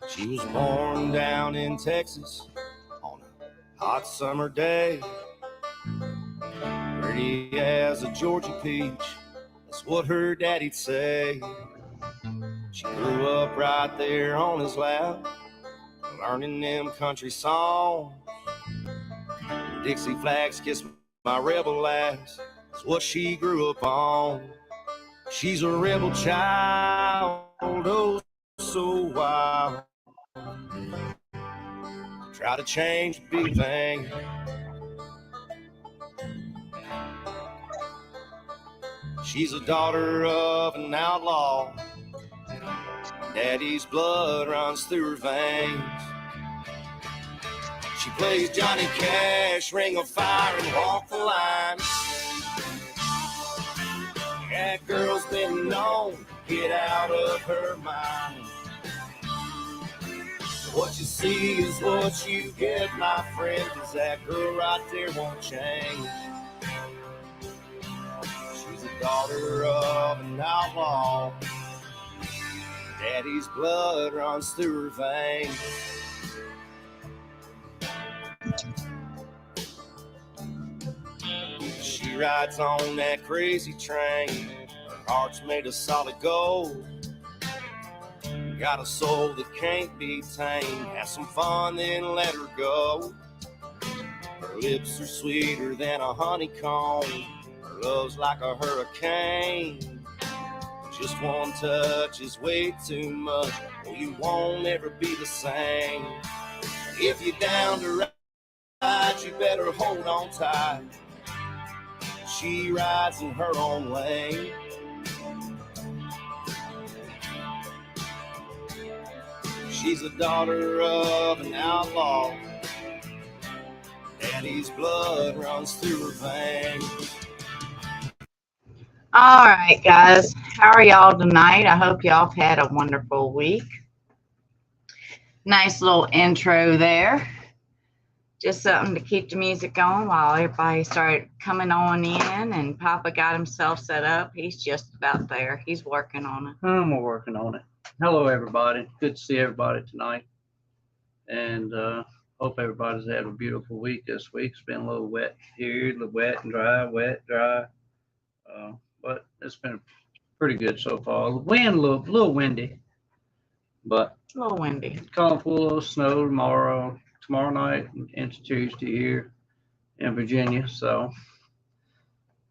She was born down in Texas on a hot summer day. Pretty as a Georgia peach, that's what her daddy'd say. She grew up right there on his lap, learning them country songs. Dixie flags kiss my rebel lass, that's what she grew up on. She's a rebel child, oh so wild. Try to change a big thing. She's a daughter of an outlaw. Daddy's blood runs through her veins. She plays Johnny Cash, Ring of Fire, and Walk the Line. That girl's been known to get out of her mind. What you see is what you get, my friend, 'cause that girl right there won't change. She's a daughter of an outlaw. Daddy's blood runs through her veins. She rides on that crazy train. Her heart's made of solid gold. Got a soul that can't be tamed. Have some fun, then let her go. Her lips are sweeter than a honeycomb. Her love's like a hurricane. Just one touch is way too much, or you won't ever be the same. If you're down to ride, you better hold on tight. She rides in her own way. She's a daughter of an outlaw. Daddy's blood runs through her veins. All right, guys. How are y'all tonight? I hope y'all have had a wonderful week. Nice little intro there. Just something to keep the music going while everybody started coming on in, and Papa got himself set up. He's just about there. He's working on it. I'm working on it. Hello, everybody. Good to see everybody tonight. And hope everybody's had a beautiful week this week. It's been a little wet here, a little wet and dry, wet, dry. But it's been pretty good so far. The wind, a little windy, but A little windy. calling for a little snow tomorrow night into Tuesday here in Virginia. So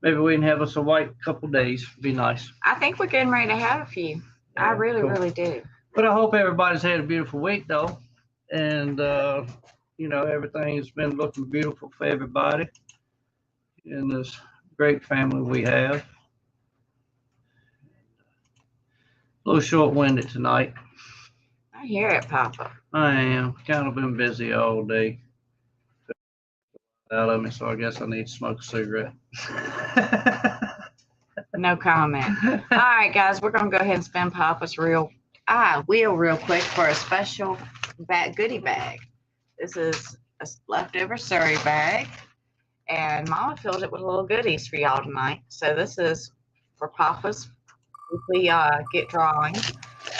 maybe we can have us a white couple days. Be nice. I think we're getting ready to have a few. I really, cool. really do. But I hope everybody's had a beautiful week though. And everything's been looking beautiful for everybody in this great family we have. A little short-winded tonight. I hear it, Papa. I am. Kind of been busy all day. Out of me, so I guess I need to smoke a cigarette. No comment. All right, guys, we're going to go ahead and spin Papa's wheel real quick for a special goodie bag. This is a leftover Surrey bag, and Mama filled it with little goodies for y'all tonight. So this is for Papa's weekly get drawing,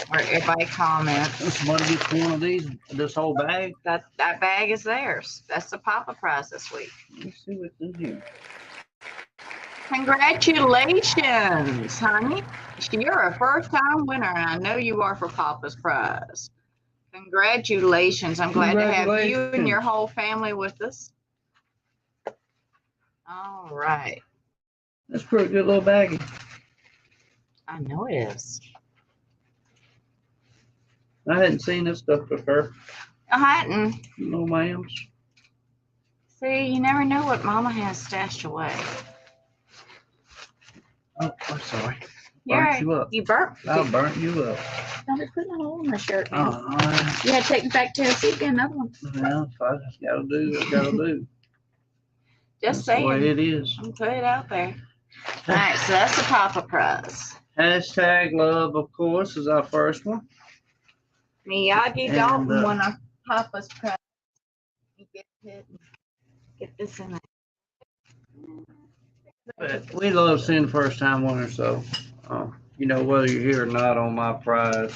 where everybody comments. Somebody gets one of these, this whole bag. That bag is theirs. That's the Papa prize this week. Let's see what's in here. Congratulations, honey. You're a first-time winner, and I know you are for Papa's prize. Congratulations. I'm glad to have you and your whole family with us. All right. That's a pretty good little baggie. I know it is. I hadn't seen this stuff before. I hadn't. No ma'ams. See, you never know what Mama has stashed away. Oh, I'm sorry. Yeah, you up. You burnt. I burnt you up. Don't be putting a hole in my shirt now. Oh, You had to take it back to Tennessee to get another one. well, if I just gotta do what I gotta do. Just That's the way saying. it is. I'm put it out there. All right, so that's the Papa prize. Hashtag love, of course, is our first one. Miyagi And, Dalton won a Papa's prize. Get this in there. But we love seeing first time winners, so whether you're here or not on my prize,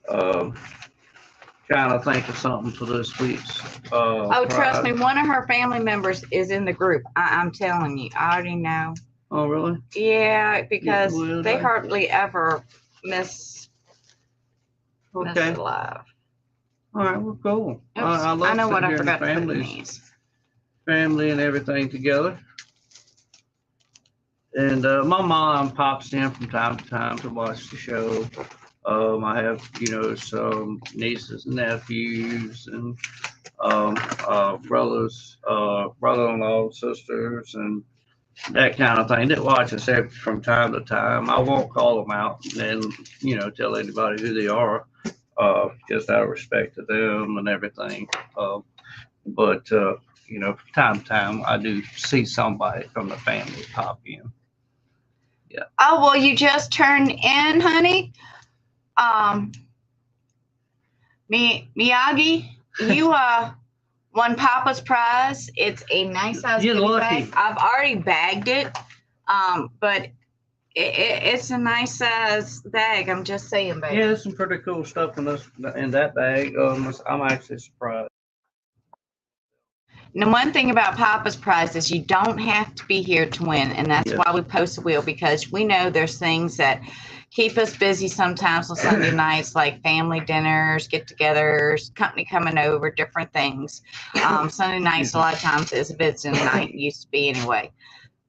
Trying to think of something for this week's. Oh, trust me, prize. one of her family members is in the group. I'm telling you, I already know. Oh, really? Yeah, because well they done. hardly ever miss Okay. a live. All right. Well, cool. Oops, I love know what I hearing forgot to put in families, these. family and everything together. And my mom pops in from time to time to watch the show. I have, some nieces and nephews and brothers, brother-in-law, sisters, and that kind of thing that watch us from time to time. I won't call them out and, tell anybody who they are, just out of respect to them and everything. But from time to time, I do see somebody from the family pop in. Oh, well, you just turned in, honey. Miyagi, you won Papa's prize. It's a nice size You're goodie lucky. bag. I've already bagged it, but it's a nice size bag. I'm just saying, baby. Yeah, there's some pretty cool stuff in that bag. I'm actually surprised. And the one thing about Papa's prize is you don't have to be here to win, and that's Yeah. why we post a wheel, because we know there's things that keep us busy sometimes on Sunday nights, like family dinners, get-togethers, company coming over, different things. Sunday nights a lot of times is a visiting night, used to be anyway.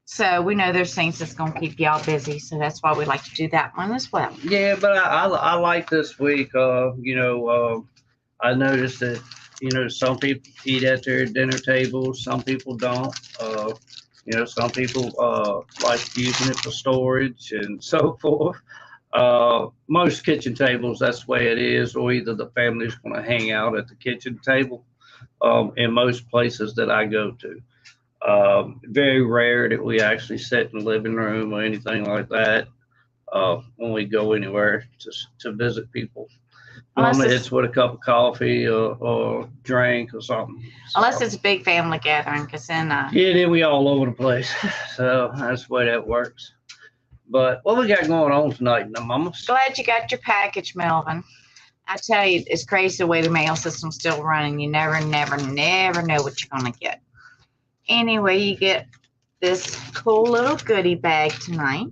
So we know there's things that's going to keep y'all busy, so that's why we like to do that one as well. Yeah, but I like this week. I noticed that some people eat at their dinner tables, some people don't. Some people like using it for storage and so forth. Most kitchen tables, that's the way it is, or either the family's going to hang out at the kitchen table. In most places that I go to, very rare that we actually sit in the living room or anything like that. When we go anywhere to visit people. Unless Normally it's- it's with a cup of coffee or drink or something. Unless it's a big family gathering, because then Yeah, then we all over the place. So that's the way that works. But what we got going on tonight, now, mamas? glad you got your package, Melvin. I tell you, it's crazy the way the mail system's still running. You never know what you're going to get. Anyway, you get this cool little goodie bag tonight.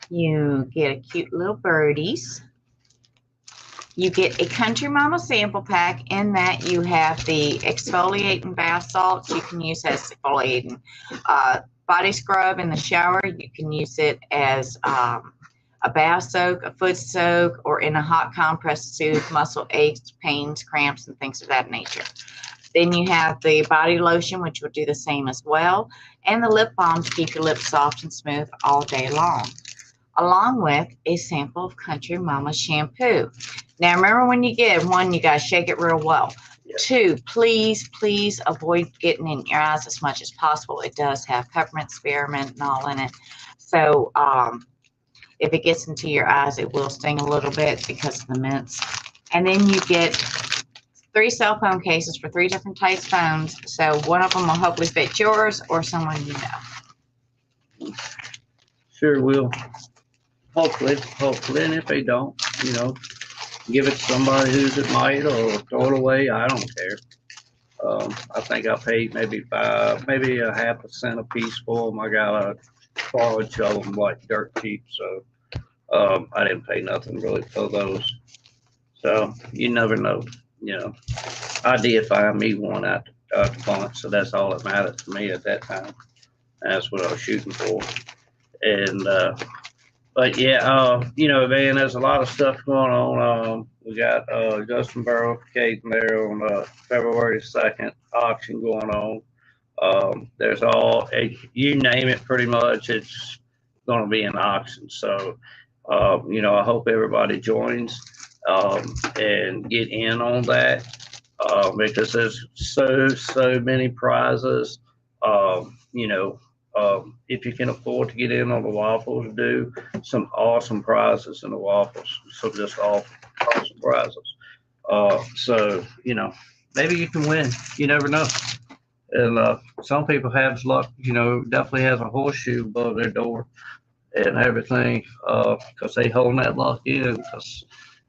You get a cute little birdies. You get a Country Mama sample pack. In that, you have the exfoliating bath salts you can use as exfoliating body scrub in the shower. You can use it as a bath soak, a foot soak, or in a hot compress to soothe muscle aches, pains, cramps, and things of that nature. Then you have the body lotion, which will do the same as well, and the lip balm to keep your lips soft and smooth all day long, along with a sample of Country Mama shampoo. Now, remember, when you get one, you got to shake it real well. Yeah. 2, please avoid getting in your eyes as much as possible. It does have peppermint, spearmint, and all in it. So if it gets into your eyes, it will sting a little bit because of the mints. And then you get 3 cell phone cases for 3 different types of phones. So one of them will hopefully fit yours or someone you know. Sure will. Hopefully. And if they don't, give it to somebody who's it might, or throw it away. I don't care. I think I paid maybe a half a cent a piece for them. I got a bunch of them like dirt cheap, so I didn't pay nothing really for those. So you never know. I did find me one at the bunch, so that's all that mattered to me at that time. That's what I was shooting for. And but yeah, man, there's a lot of stuff going on. We got Justin Verification there on February 2nd, auction going on. There's you name it, pretty much, it's going to be an auction. So, I hope everybody joins and get in on that because there's so many prizes. If you can afford to get in on the waffles, do some awesome prizes in the waffles. So just awesome prizes. So, maybe you can win. You never know. And some people have luck, definitely has a horseshoe above their door. and everything, because they holding that luck in, because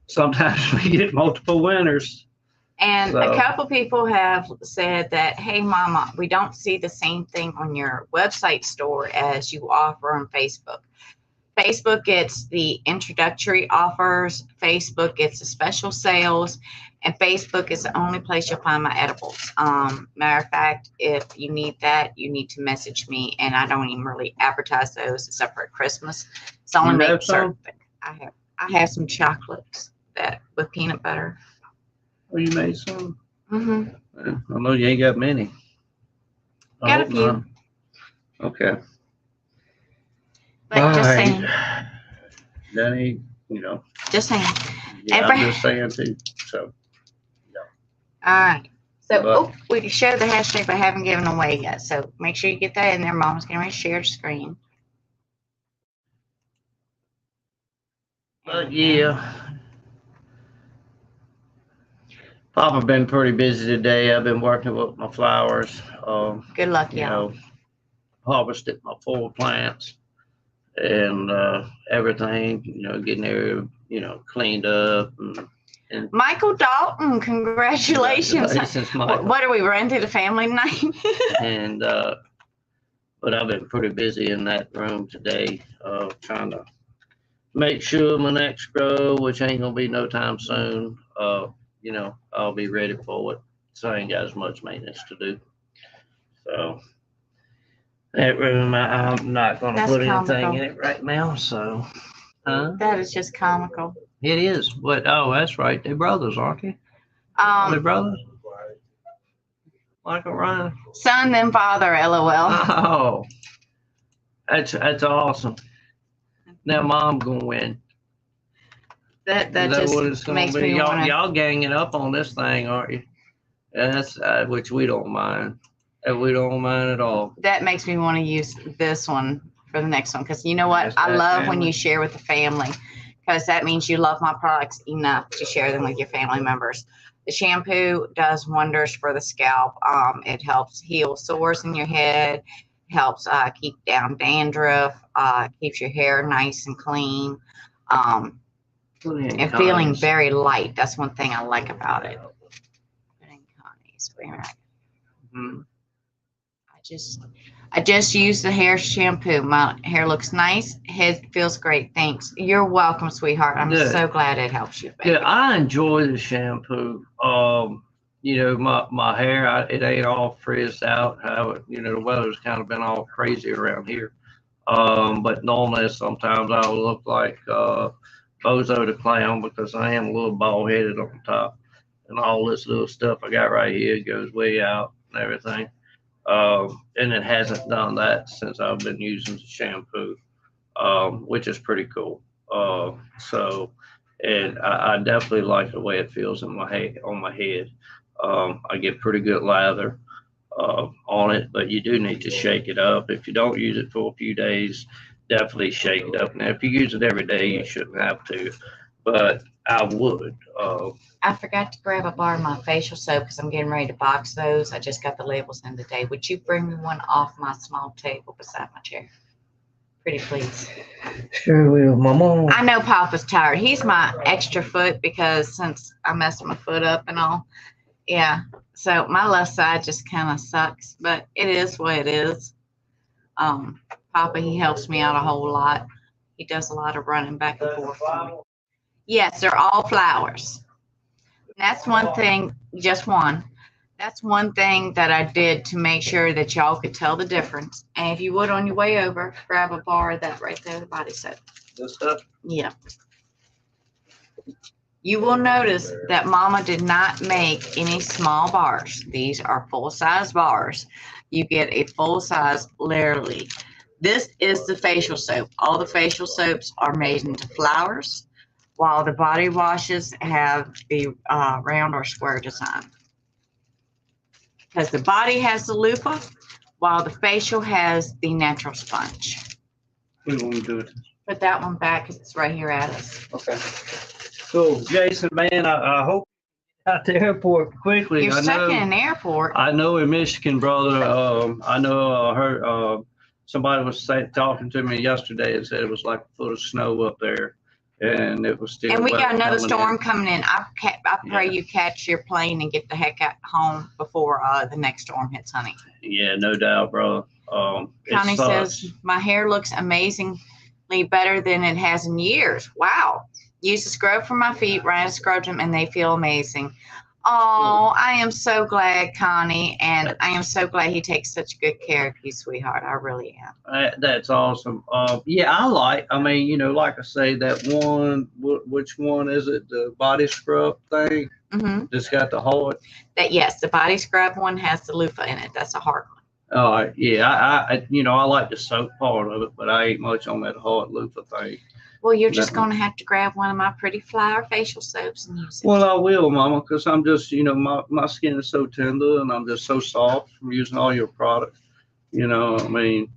sometimes we get multiple winners. And So- a couple people have said that, hey, Mama, we don't see the same thing on your website store as you offer on Facebook. Facebook gets the introductory offers. Facebook gets the special sales. And Facebook is the only place you'll find my edibles. Matter of fact, if you need that, you need to message me. And I don't even really advertise those except for Christmas. It's only You make have certain. I have some chocolates that with peanut butter. Oh, you made some? Mm-hmm. I know you ain't got many. I Got a hope few. not. Okay. But just saying. That ain't, you know, Just saying. yeah, Every- I'm just saying too. So, All right. So, But- we can share the hashtag, but I haven't given away yet. So make sure you get that in there. Mom's getting ready to share the screen. but yeah. Papa been pretty busy today. I've been working with my flowers. Good luck, You y'all. know, harvested my 4 plants and everything, you know, getting there, you know, cleaned up and Michael Dalton, congratulations. Congratulations, Michael. What are we running through the family name? And but I've been pretty busy in that room today, trying to make sure my next grow, which ain't gonna be no time soon, you know, I'll be ready for it. So I ain't got as much maintenance to do. So that room, I'm not gonna That's put anything comical. in it right now. So That is just comical. it is. But oh, that's right. They're brothers, aren't they? Are they brothers? Michael Ryan. Son then father, LOL. Oh, that's awesome. Now mom gonna win. That Is that just what it's gonna makes be? me Y'all, want to. y'all ganging up on this thing, aren't you? That's which we don't mind. We don't mind at all. That makes me want to use this one for the next one because you know what? Yes, I that love when family. you share with the family because that means you love my products enough to share them with your family members. The shampoo does wonders for the scalp. It helps heal sores in your head, helps keep down dandruff, keeps your hair nice and clean, and feeling very light. That's one thing I like about it. Wait a minute. Mhm. I just used the hair shampoo. My hair looks nice. Head feels great. Thanks. You're welcome, sweetheart. I'm Good. so glad it helps you. Baby. Yeah, I enjoy the shampoo. You know, my hair, it ain't all frizzed out. You know, the weather's kind of been all crazy around here. But normally sometimes I'll look like Bozo the Clown because I am a little bald headed on top. And all this little stuff I got right here goes way out and everything. And it hasn't done that since I've been using the shampoo, which is pretty cool. So, and I definitely like the way it feels in my head, on my head. I get pretty good lather on it, but you do need to shake it up. If you don't use it for a few days, definitely shake it up. Now, if you use it every day, you shouldn't have to, but I would. I forgot to grab a bar of my facial soap because I'm getting ready to box those. I just got the labels in today. Would you bring me one off my small table beside my chair? Pretty please. Sure will, Mama. I know Papa's tired. He's my extra foot because since I messed my foot up and all. Yeah. So my left side just kind of sucks, but it is what it is. Papa, he helps me out a whole lot. He does a lot of running back and forth for me. Yes, they're all flowers. That's one thing, just one. That's one thing that I did to make sure that y'all could tell the difference. And if you would on your way over, grab a bar of that right there, the body soap. This stuff? Yeah. You will notice that Mama did not make any small bars. These are full-size bars. You get a full-size literally. This is the facial soap. All the facial soaps are made into flowers, while the body washes have the round or square design. Because the body has the loofah, while the facial has the natural sponge. We won't do it. Put that one back because it's right here at us. Okay. Cool. Jason, man, I hope you get out the airport quickly. You're I stuck know, in an airport. I know in Michigan, brother. I know somebody was talking to me yesterday and said it was like a foot of snow up there, and it was still. And we got wet another coming in. storm coming in. I pray Yeah. you catch your plane and get the heck out home before the next storm hits, honey. Yeah, no doubt, bro. Connie it says sucks. my hair looks amazingly better than it has in years. Wow. Use a scrub for my feet. Ryan scrubbed them and they feel amazing. Oh, I am so glad, Connie, and I am so glad he takes such good care of you, sweetheart. I really am. That's awesome. Yeah, I mean, like I say, that one, which one is it? The body scrub thing Mm-hmm. that's got the heart. That yes, the body scrub one has the loofah in it. That's a hard one. Yeah, I like the soap part of it, but I ain't much on that hard loofah thing. Well, you're just Nothing. going to have to grab one of my pretty flower facial soaps and use it. Well, I will, Mama, because I'm just, my skin is so tender and I'm just so soft from using all your products. I mean.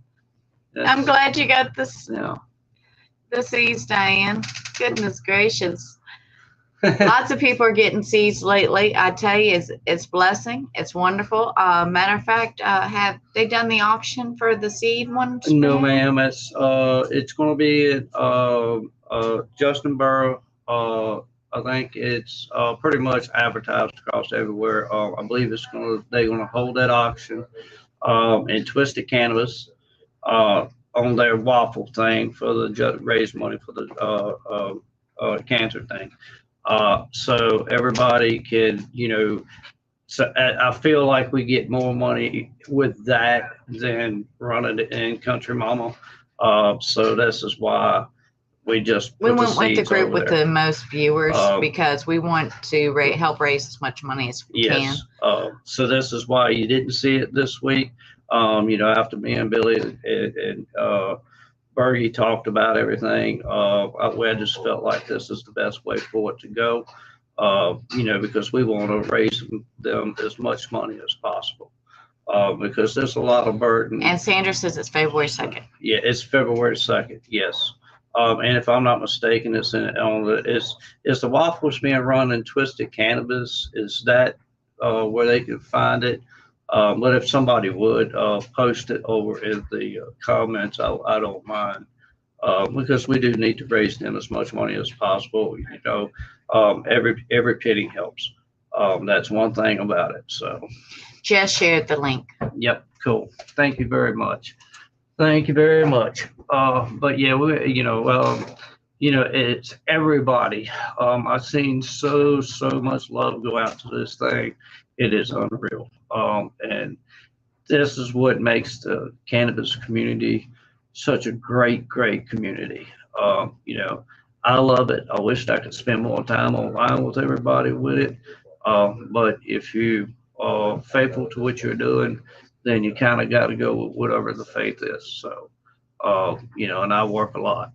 I'm glad you got this. Yeah. The seeds, Diane. Goodness gracious. Lots of people are getting seeds lately. I tell you, it's blessing. It's wonderful. Matter of fact, have they done the auction for the seed one? No, ma'am. It's going to be at Justin Borough. I think it's pretty much advertised across everywhere. I believe they're going to hold that auction in Twisted Cannabis on their waffle thing for the raise money for the cancer thing. So everybody can, so I feel like we get more money with that than running it in Country Mama. So this is why we just we put went with the seeds group over with there. the most viewers because we want to help raise as much money as we can. Yes. So this is why you didn't see it this week. After me and Billy and Bergie talked about everything, I just felt like this is the best way for it to go. Because we want to raise them as much money as possible. Because there's a lot of burden. And Sandra says it's February 2nd. Yeah, it's February 2nd. Yes. And if I'm not mistaken, it's the waffles being run in Twisted Cannabis. Is that where they can find it? But if somebody would post it over in the comments, I don't mind, because we do need to raise them as much money as possible. Every penny helps. That's one thing about it. So Just shared the link. Yep, cool. Thank you very much. Thank you very much. But yeah, it's everybody. I've seen so much love go out to this thing. It is unreal. And this is what makes the cannabis community such a great community. I love it. I wish I could spend more time online with everybody with it. But if you are faithful to what you're doing, then you kind of got to go with whatever the faith is. So, and I work a lot,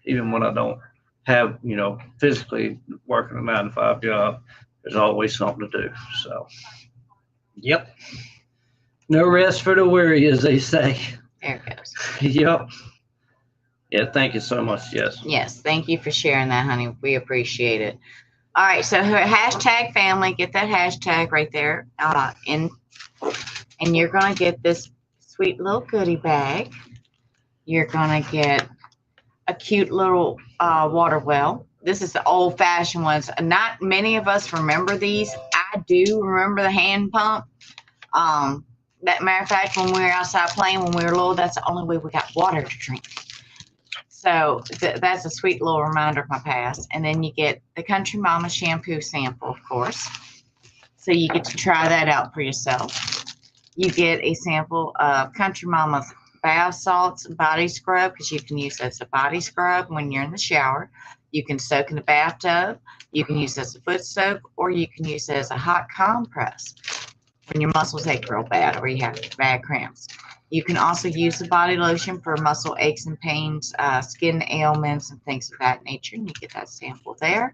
even when I don't have, physically working a 9-to-5 job, there's always something to do. So, yep. No rest for the weary, as they say. There it goes. Yep. Yeah, thank you so much, Jess. Yes, thank you for sharing that, honey. We appreciate it. All right, so hashtag family, get that hashtag right there. And you're going to get this sweet little goodie bag. You're going to get a cute little water well. This is the old-fashioned ones. Not many of us remember these. I do remember the hand pump. That matter of fact, when we were outside playing when we were little, that's the only way we got water to drink. So that's a sweet little reminder of my past. And then you get the Country Mama shampoo sample, of course. So you get to try that out for yourself. You get a sample of Country Mama's bath salts body scrub, because you can use that as a body scrub when you're in the shower. You can soak in the bathtub. You can use it as a foot soak, or you can use it as a hot compress when your muscles ache real bad or you have bad cramps. You can also use the body lotion for muscle aches and pains, skin ailments, and things of that nature. And you get that sample there.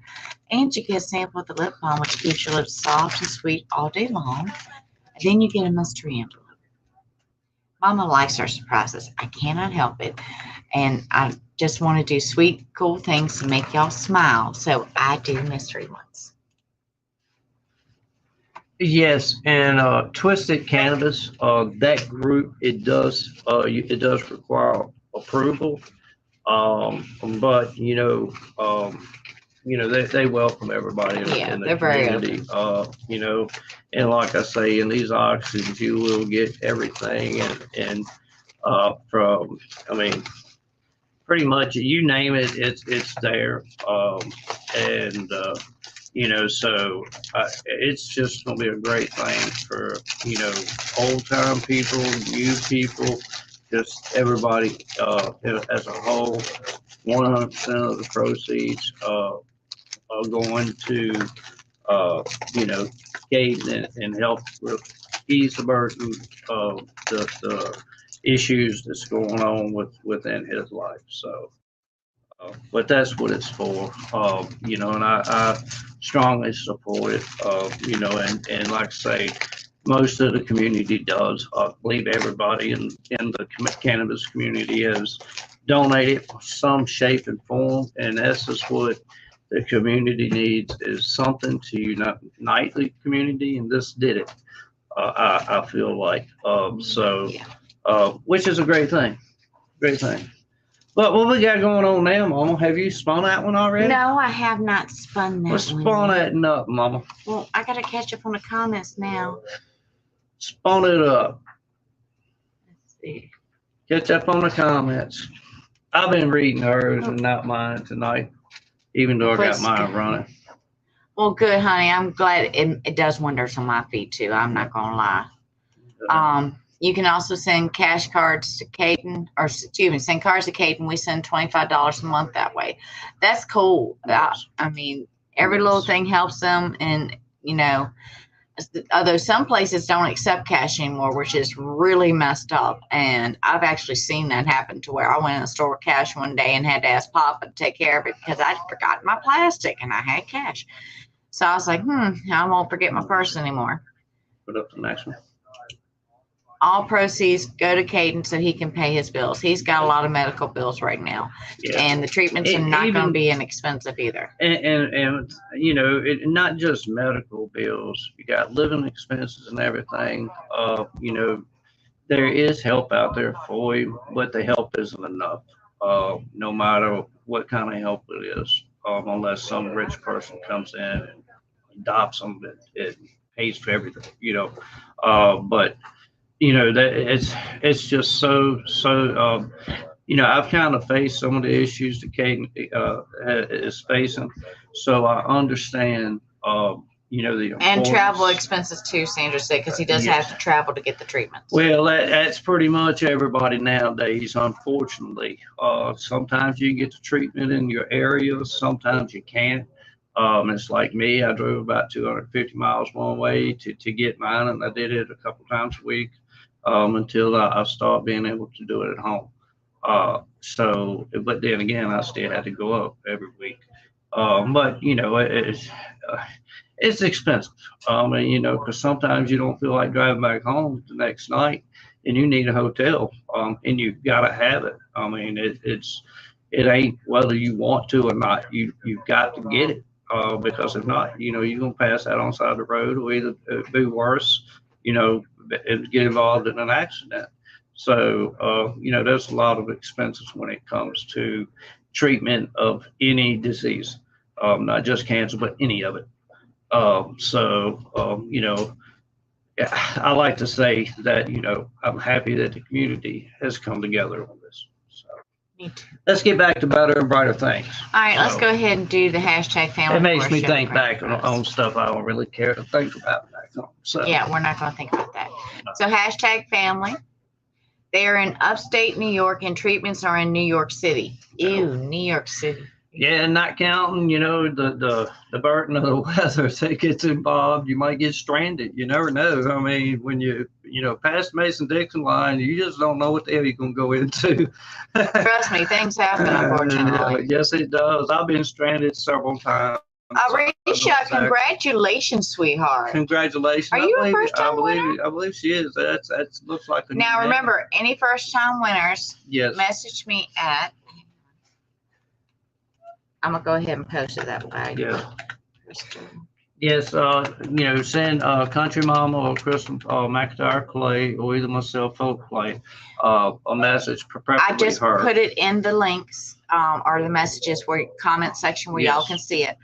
And you get a sample of the lip balm, which keeps your lips soft and sweet all day long. And then you get a mystery envelope. Mama likes her surprises. I cannot help it. And I just want to do sweet, cool things to make y'all smile. So I do mystery ones. Yes, and Twisted Cannabis, that group, it does require approval. But they welcome everybody Yeah, in the they're very community. And like I say, in these auctions, you will get everything, and from, I mean, pretty much you name it, it's there. And so it's just gonna be a great thing for old time people, new people, just everybody as a whole. 100% of the proceeds are going to you know Caden, and help ease the burden of the issues that's going on within his life. So. But that's what it's for, and I strongly support it, and like I say, most of the community does. I believe everybody in the cannabis community has donated some shape and form, and that's just what the community needs, is something to unite the community, and this did it. I feel like, Yeah. which is a great thing, great thing. But what we got going on now, Mama? Have you spun that one already? No, I have not spun that Let's one spawn yet. that up, Mama. Well, I gotta catch up on the comments now. Spawn it up. Let's see. Catch up on the comments. I've been reading hers and not mine tonight, even though I got mine running. Well, good, honey. I'm glad it does wonders on my feet too. I'm not gonna lie. You can also send cash cards to Caden, or excuse me, send cards to Caden. We send $25 a month that way. That's cool. I mean, every little thing helps them, and although some places don't accept cash anymore, which is really messed up. And I've actually seen that happen, to where I went in the store with cash one day and had to ask Papa to take care of it because I'd forgotten my plastic and I had cash. So I was like, I won't forget my purse anymore. Put up the next one. All proceeds go to Caden so he can pay his bills. He's got a lot of medical bills right now, and the treatments are not going to be inexpensive either. And not just medical bills. You got living expenses and everything. There is help out there for you, but the help isn't enough. No matter what kind of help it is, unless some rich person comes in and adopts them, it pays for everything. But that it's just so. I've kind of faced some of the issues that Caden is facing, so I understand. The And travel importance. expenses too, Sandra said, because he does have to travel to get the treatments. Well, that's pretty much everybody nowadays, unfortunately. Sometimes you get the treatment in your area, sometimes you can't. It's like me, I drove about 250 miles one way to get mine, and I did it a couple times a week until I started being able to do it at home. But then again, I still had to go up every week. But it's expensive. Because sometimes you don't feel like driving back home the next night, and you need a hotel, and you gotta have it. I mean, it ain't whether you want to or not. You've got to get it, because if not, you're gonna pass out on the side of the road, or either be worse, and get involved in an accident. So, there's a lot of expenses when it comes to treatment of any disease, not just cancer, but any of it. I like to say that, I'm happy that the community has come together on this. So Me too. let's get back to better and brighter things. All right, let's So, go ahead and do the hashtag family. It makes me portion think of back our on stuff I don't really care to think about back home. So Yeah, we're not going to think about that. So hashtag family. They are in upstate New York, and treatments are in New York City. Ew, New York City. yeah, and not counting, the burden of the weather that gets involved. You might get stranded. You never know. I mean, when you past Mason-Dixon line, you just don't know what the hell you're gonna go into. Trust me, things happen, unfortunately. Yes, it does. I've been stranded several times. Arisha, congratulations, sweetheart. Congratulations. Are you a first-time winner? I believe she is. That's looks like a Now new name. remember, any first-time winners, Yes. message me at. I'm gonna go ahead and post it that way. Yeah. Yes, send Country Mama or Crystal McIntyre Clay or either myself, Hope Clay, a message, I preferably just her. put it in the links, or the messages where comment section where y'all Yes. can see it.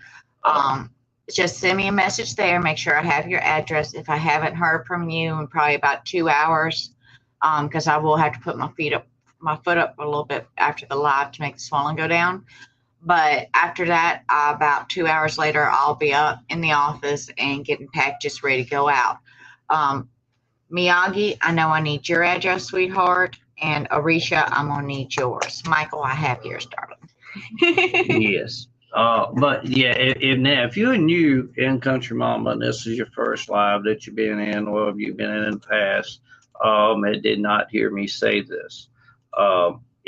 Just send me a message there. Make sure I have your address. If I haven't heard from you in probably about 2 hours, because I will have to put my foot up a little bit after the live to make the swelling go down. But after that, about 2 hours later, I'll be up in the office and getting packed, just ready to go out. Miyagi, I know I need your address, sweetheart. And Arisha, I'm gonna need yours. Michael, I have yours, darling. Yes. But yeah, if you're new in Country Mama and this is your first live that you've been in, or have you been in the past, and did not hear me say this,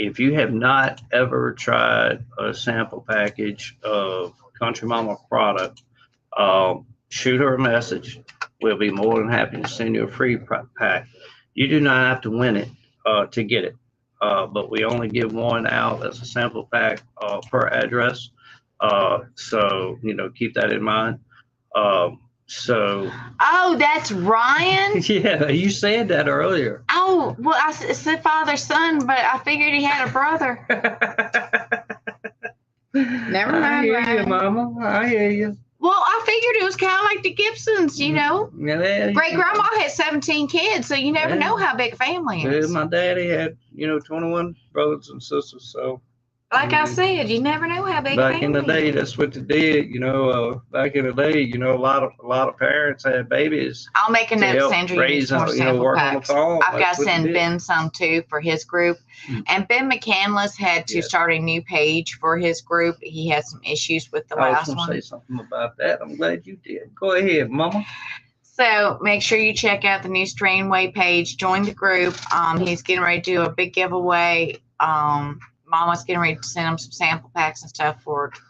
if you have not ever tried a sample package of Country Mama product, shoot her a message. We'll be more than happy to send you a free pack. You do not have to win it to get it, but we only give one out as a sample pack per address. So keep that in mind. So Oh, that's Ryan. yeah, you said that earlier. Oh, well, I said father son, but I figured he had a brother. Never I mind, hear you, Ryan. Mama. I hear you. Well, I figured it was kind of like the Gibsons, Yeah, Great grandma had 17 kids, so you never Yeah. know how big a family yeah, is. my daddy had 21 brothers and sisters. So Like I said, you never know how big a back in the family day, is. that's what they did. Back in the day, a lot of parents had babies I'll make a to note, help Sandra, you need raise, some more sample work on the packs. farm. I've got That's to what they send did. Ben some too for his group. Mm. And Ben McCandless had to Yeah. start a new page for his group. He had some issues with the I was last going to one. say something about that. I'm glad you did. Go ahead, Mama. So make sure you check out the new Strainway page. Join the group. He's getting ready to do a big giveaway. Mama's getting ready to send him some sample packs and stuff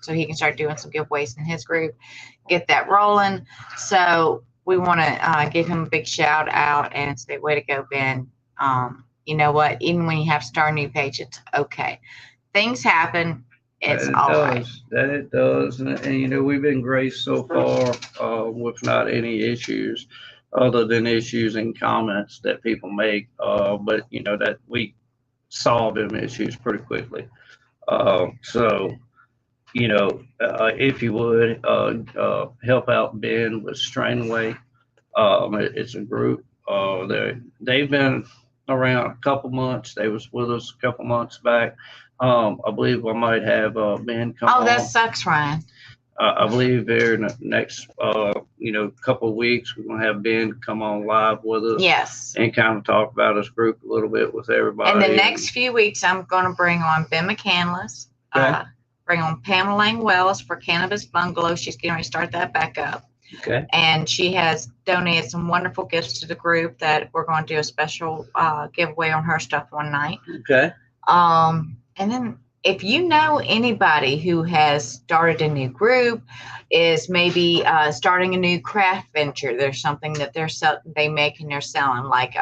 so he can start doing some giveaways in his group. Get that rolling. So we want to give him a big shout out and say, way to go, Ben. You know what? Even when you have to start a new page, it's okay. Things happen. It's That it all does. right. That it does. And we've been graced so far with not any issues other than issues in comments that people make. But that we solve them issues pretty quickly. So if you would help out Ben with Strainway. It's a group. They've been around a couple months. They was with us a couple months back. I believe I might have Ben come Oh, on. that sucks, Ryan. I believe there in the next couple of weeks we're gonna have Ben come on live with us. Yes. And kind of talk about his group a little bit with everybody. In the next few weeks, I'm going to bring on Ben McCandless. Okay. Bring on Pamela Lang Wells for Cannabis Bungalow. She's getting ready to start that back up. Okay. And she has donated some wonderful gifts to the group that we're going to do a special giveaway on her stuff one night. Okay. And then if you know anybody who has started a new group, is maybe starting a new craft venture, there's something that they make and they're selling, like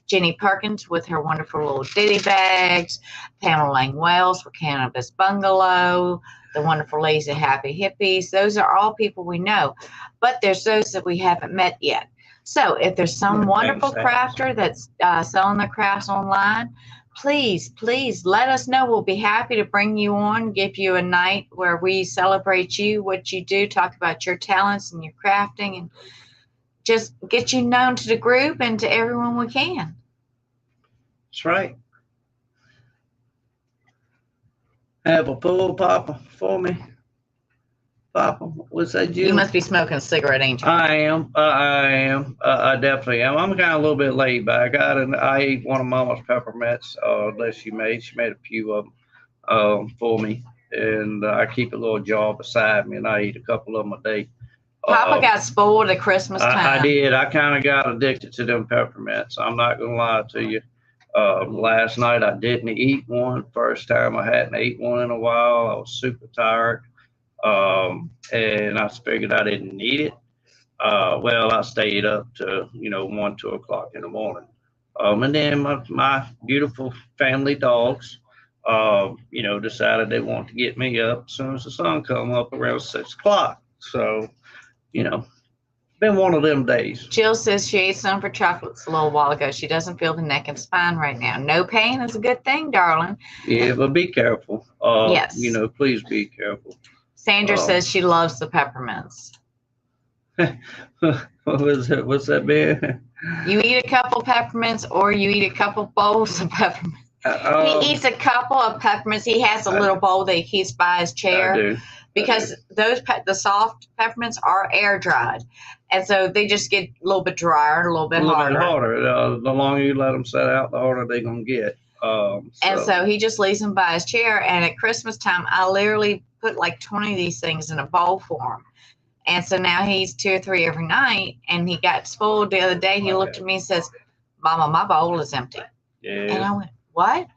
Jenny Perkins with her wonderful little ditty bags, Pamela Lang Wells for Cannabis Bungalow, the wonderful ladies at Happy Hippies. Those are all people we know, but there's those that we haven't met yet. So if there's some wonderful crafter that's selling their crafts online, please let us know. We'll be happy to bring you on, give you a night where we celebrate you, what you do, talk about your talents and your crafting, and just get you known to the group and to everyone we can. That's right. Have a pull, Papa, for me. Papa, what's that you? You must be smoking a cigarette, ain't you? I am. I definitely am. I'm kind of a little bit laid back. I ate one of Mama's peppermints that she made. She made a few of them for me, and I keep a little jar beside me, and I eat a couple of them a day. Papa got spoiled at Christmas time. I did. I kind of got addicted to them peppermints. I'm not gonna lie to you. Last night I didn't eat one. First time I hadn't ate one in a while. I was super tired. And I figured I didn't need it. Well, I stayed up to 1, 2 o'clock in the morning. And then my beautiful family dogs, decided they wanted to get me up as soon as the sun come up around 6 o'clock. So you know, been one of them days. Jill says she ate some for chocolates a little while ago. She doesn't feel the neck and spine right now. No pain is a good thing, darling. Yeah, but be careful. Yes. You know, please be careful. Sandra says she loves the peppermints. What was it? What's that, man? You eat a couple peppermints or you eat a couple bowls of peppermints. He eats a couple of peppermints. He has a little bowl that he keeps by his chair. I do. Because the soft peppermints are air dried, and so they just get a little bit drier, a little bit harder. The longer you let them set out, the harder they're gonna get. And so he just leaves them by his chair. And at Christmas time, I literally put like 20 of these things in a bowl for him. And so now he eats 2 or 3 every night. And he got spoiled the other day. He looked at me and says, "Mama, my bowl is empty." Yeah. And I went, "What?"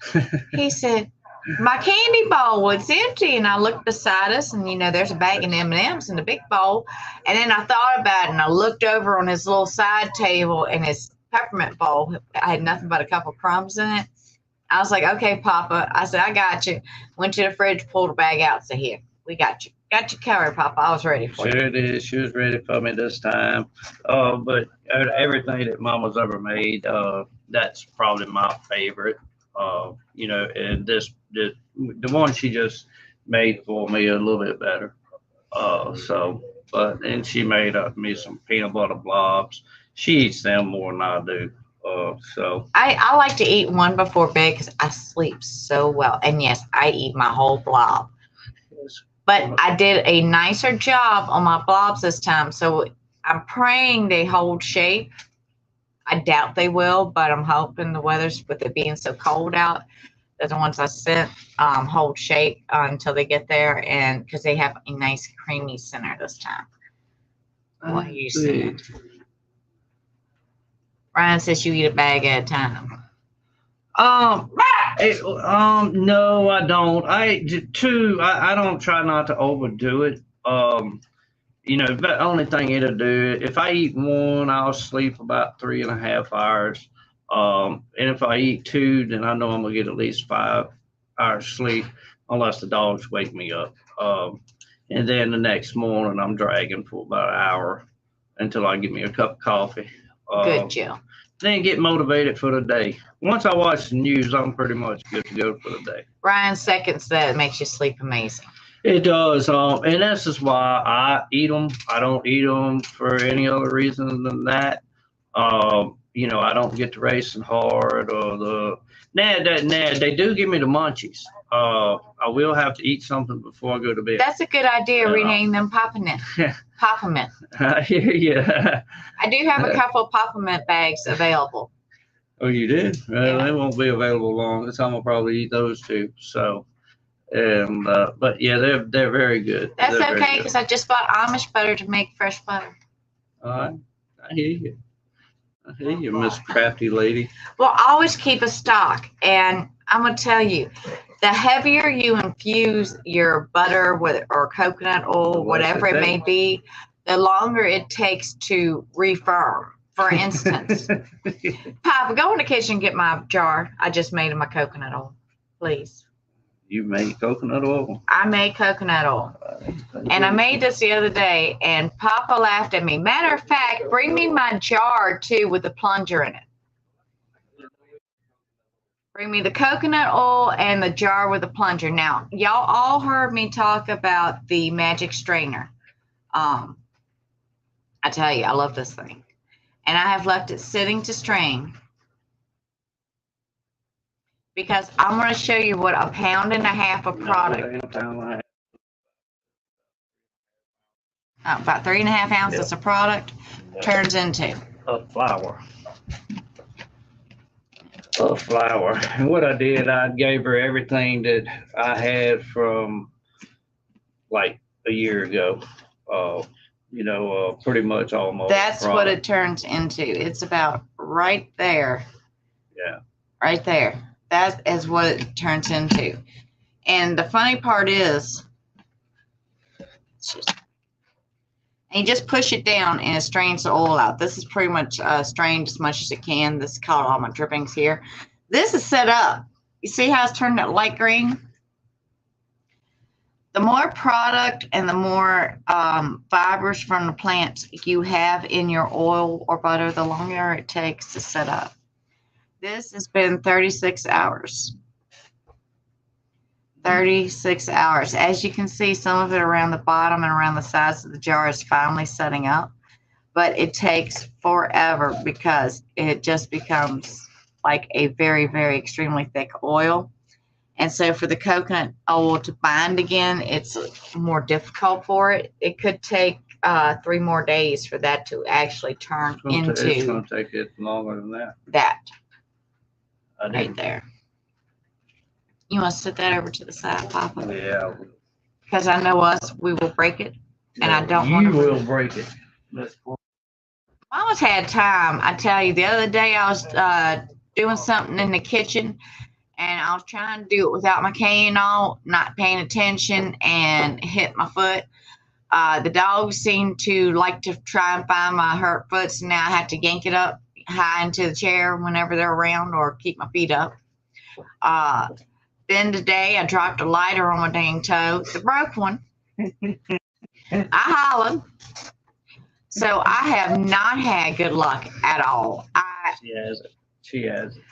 He said, "My candy bowl was empty." And I looked beside us, and there's a bag of M&Ms in the big bowl. And then I thought about it, and I looked over on his little side table, and his peppermint bowl I had nothing but a couple crumbs in it. I was like, "Okay, Papa." I said, "I got you." Went to the fridge, pulled a bag out, said, "Here, we got you. Got you covered, Papa. I was ready for you." Sure did. She was ready for me this time. But everything that Mama's ever made, that's probably my favorite. And the one she just made for me a little bit better. And she made me some peanut butter blobs. She eats them more than I do. I like to eat one before bed because I sleep so well. And yes, I eat my whole blob. But I did a nicer job on my blobs this time. So I'm praying they hold shape. I doubt they will, but I'm hoping the weather's, with it being so cold out, that the ones I sent hold shape until they get there, and because they have a nice creamy center this time. What are you saying? Ryan says you eat a bag at a time. No, I don't. I don't try not to overdo it. The only thing it'll do, if I eat one, I'll sleep about 3.5 hours. And if I eat 2, then I know I'm gonna get at least 5 hours sleep, unless the dogs wake me up. And then the next morning, I'm dragging for about an hour until I get me a cup of coffee. Good, Jill. Then get motivated for the day. Once I watch the news, I'm pretty much good to go for the day. Ryan seconds that. It makes you sleep amazing. It does, and that's just why I eat them. I don't eat them for any other reason than that. I don't get to racing hard or they do give me the munchies. I will have to eat something before I go to bed. That's a good idea. Rename them Papa-mint. Papa-mint. Yeah. I do have a couple of Papa-mint bags available. Oh, you did? Well, Yeah. They won't be available long. This time I'll probably eat those too. So, but yeah, they're very good. That's They're okay, because I just bought Amish butter to make fresh butter. All right. I hear you, Miss Crafty Lady. Well, I always keep a stock, and I'm going to tell you, the heavier you infuse your butter or coconut oil, whatever it may be, the longer it takes to refirm. For instance, Papa, go in the kitchen and get my jar I just made of my coconut oil, please. You made coconut oil? I made coconut oil. And I made this the other day, and Papa laughed at me. Matter of fact, bring me my jar, too, with the plunger in it. Bring me the coconut oil and the jar with the plunger. Now, y'all all heard me talk about the magic strainer. I tell you, I love this thing. And I have left it sitting to strain, because I'm going to show you what 1.5 pounds of product, about 3.5 ounces of product turns into. Of flour. And what I did, I gave her everything that I had from like a year ago. Pretty much almost. That's what it turns into. It's about right there. Yeah. Right there. That is what it turns into. And the funny part is, you just push it down and it strains the oil out. This is pretty much strained as much as it can. This is called all my drippings here. This is set up. You see how it's turned that light green? the more product and the more fibers from the plants you have in your oil or butter, the longer it takes to set up. This has been 36 hours. 36 hours. As you can see, some of it around the bottom and around the sides of the jar is finally setting up, but it takes forever because it just becomes like a very, very extremely thick oil. And so for the coconut oil to bind again, it's more difficult for it. It could take 3 more days for that to actually turn It's into going to take it longer than that. that I right didn't. there. You want to set that over to the side, Papa? Yeah. Because I know us, we will break it. And I don't want You to- will break it. Mama's had time. I tell you, the other day I was doing something in the kitchen and I was trying to do it without my cane on, not paying attention, and hit my foot. The dogs seem to like to try and find my hurt foot, so now I have to yank it up high into the chair whenever they're around or keep my feet up. Then today I dropped a lighter on my dang toe, the broke one. I hollered. So I have not had good luck at all. She has it. She has it.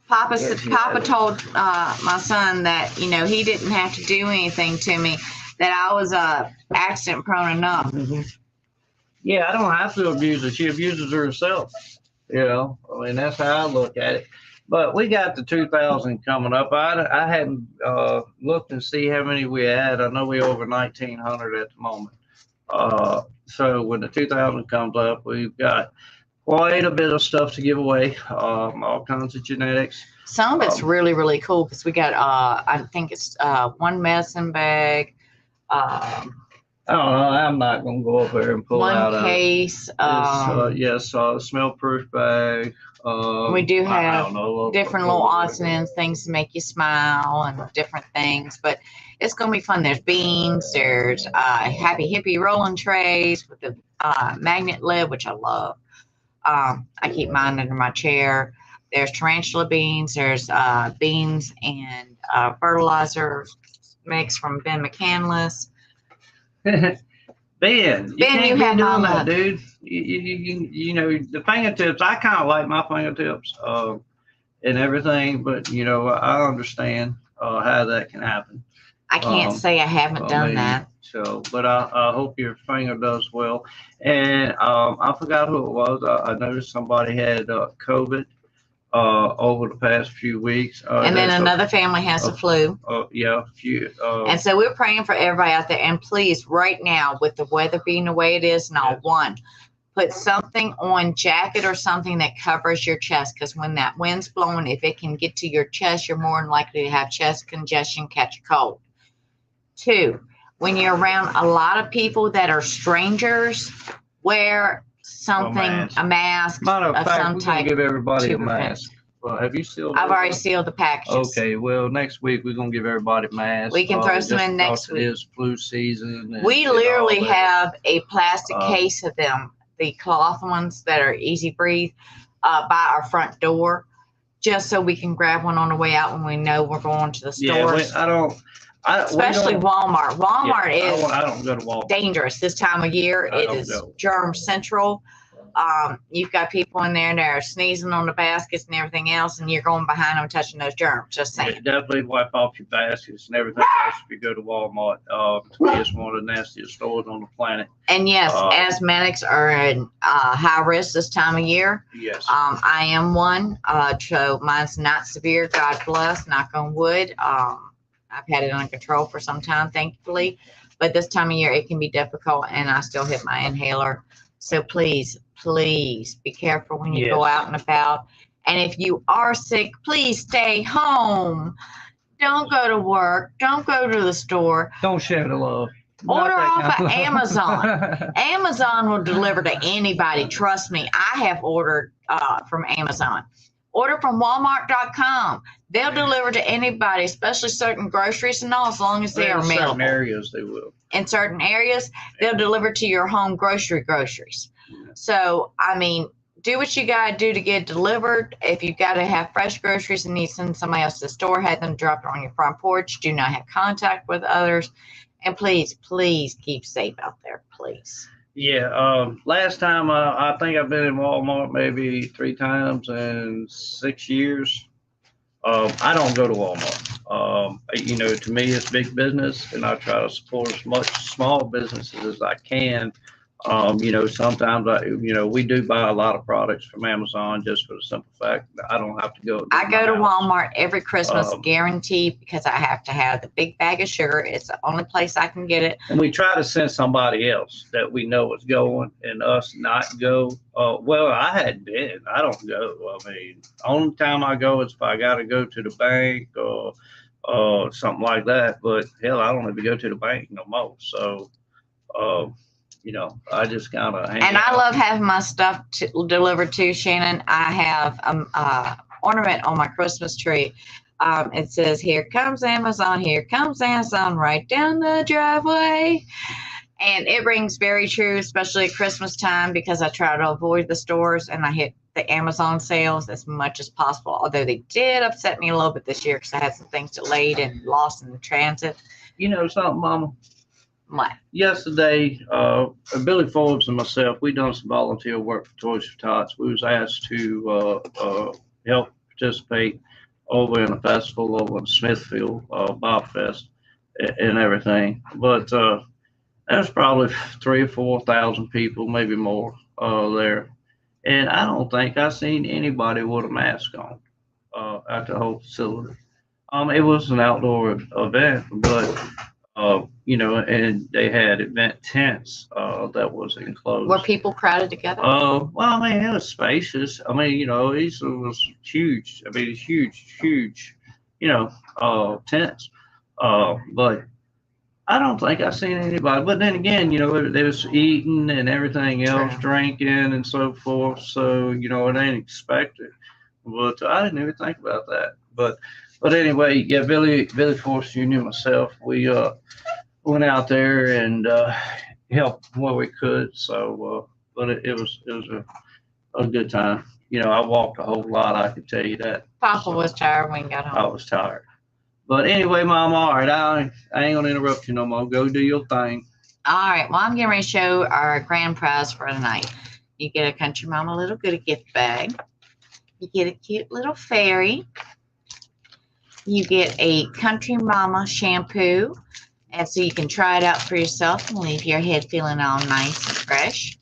Papa Yeah, she Papa has it. told my son that, you know, he didn't have to do anything to me, that I was accident prone enough. Yeah, I don't have to abuse her. She abuses herself. You know, I mean, that's how I look at it. But we got the 2,000 coming up. I hadn't looked and see how many we had. I know we're over 1,900 at the moment. So when the 2,000 comes up, we've got quite a bit of stuff to give away. All kinds of genetics. Some of it's really, really cool because we got, I think it's 1 medicine bag, I don't know. I'm not going to go up there and pull out 1 case. yes, smell proof bag. We do I have don't know, different little odds and ends, things to make you smile and different things, but it's going to be fun. There's beans, there's Happy Hippie rolling trays with the magnet lid, which I love. I keep mine under my chair. There's tarantula beans, there's beans and fertilizer mix from Ben McCandless. Ben, Ben, can't you be have doing my that, dude. You know, the fingertips, I kind of like my fingertips and everything, but, you know, I understand how that can happen. I can't say I haven't done Maybe. that. So, but I hope your finger does well. And I forgot who it was. I noticed somebody had COVID over the past few weeks. And then another family has the flu. Yeah, a few. And so we're praying for everybody out there. And please, right now, with the weather being the way it is and all, Yes. one, put something on, jacket or something that covers your chest. Because when that wind's blowing, if it can get to your chest, you're more than likely to have chest congestion, catch a cold. 2, when you're around a lot of people that are strangers, wear something, a mask Matter of of fact, some we're gonna type. give everybody to a prevent. mask. Well, have you sealed? I've already everybody? sealed the packages. Okay, well, next week we're gonna give everybody masks. We can throw some just in next because it is flu season. We and literally all that. have a plastic Uh, case of them, the cloth ones that are easy breathe, by our front door, just so we can grab one on the way out when we know we're going to the Yeah, stores. I don't. we Especially don't- Walmart. Walmart yeah, is I don't go to Walmart. dangerous this time of year. I It don't is go. germ central. You've got people in there that are sneezing on the baskets and everything else, and you're going behind them touching those germs. Just Yeah, saying. definitely wipe off your baskets and everything else if you go to Walmart. It's one of the nastiest stores on the planet. And yes, Uh, asthmatics are in high risk this time of year. Yes. I am one. So mine's not severe. God bless. Knock on wood. I've had it under control for some time, thankfully. But this time of year, it can be difficult, and I still hit my inhaler. So please, please be careful when you go Yes. out and about. And if you are sick, please stay home. Don't go to work. Don't go to the store. Don't share the love. Order Not that off kind of Amazon. Amazon will deliver to anybody. Trust me, I have ordered from Amazon. Order from Walmart.com. They'll deliver to anybody, especially certain groceries and all, as long as they are In certain mailable. areas they will. In certain areas, they'll deliver to your home groceries. So, I mean, do what you got to do to get delivered. If you got to have fresh groceries and need to send somebody else to the store, have them dropped on your front porch. Do not have contact with others. And please, please keep safe out there, please. Yeah, last time I think I've been in Walmart maybe 3 times in 6 years. I don't go to Walmart. To me, it's big business, and I try to support as much small businesses as I can. Sometimes we do buy a lot of products from Amazon just for the simple fact that I don't have to go. I go to Walmart every Christmas, Um, guaranteed, because I have to have the big bag of sugar. It's the only place I can get it. And we try to send somebody else that we know is going and us not go. Well, I hadn't been. I don't go. I mean, only time I go is if I got to go to the bank or something like that. But hell, I don't even go to the bank no more. So, I just kind of hang And I out. love having my stuff delivered to Shannon. I have ornament on my Christmas tree. It says, "Here comes Amazon, here comes Amazon, right down the driveway." And it rings very true, especially at Christmas time, because I try to avoid the stores and I hit the Amazon sales as much as possible. Although they did upset me a little bit this year because I had some things delayed and lost in the transit. You know something, Mama? What? Yesterday, Billy Forbes and myself, we done some volunteer work for Toys for Tots. We was asked to help participate over in a festival over in Smithfield, Bob Fest, and everything. But there's probably 3 or 4 thousand people, maybe more, there. And I don't think I seen anybody with a mask on at the whole facility. It was an outdoor event, but and they had event tents that was enclosed. Were people crowded together? Well, I mean, it was spacious. I mean, it was huge. I mean, it's huge, tents. But I don't think I seen anybody. But then again, they was eating and everything else, True. drinking and so forth. So, it ain't expected. But I didn't even think about that. But anyway, yeah, Billy Force Jr. and myself, we went out there and helped where we could. So, but it was a good time. I walked a whole lot. I can tell you that. Papa was tired when he got I home. was tired. But anyway, Mom, all right, I ain't gonna interrupt you no more. Go do your thing. All right. Well, I'm getting ready to show our grand prize for tonight. You get a Country Mama Little Goody gift bag. You get a cute little fairy. You get a Country Mama shampoo. And so you can try it out for yourself and leave your head feeling all nice and fresh.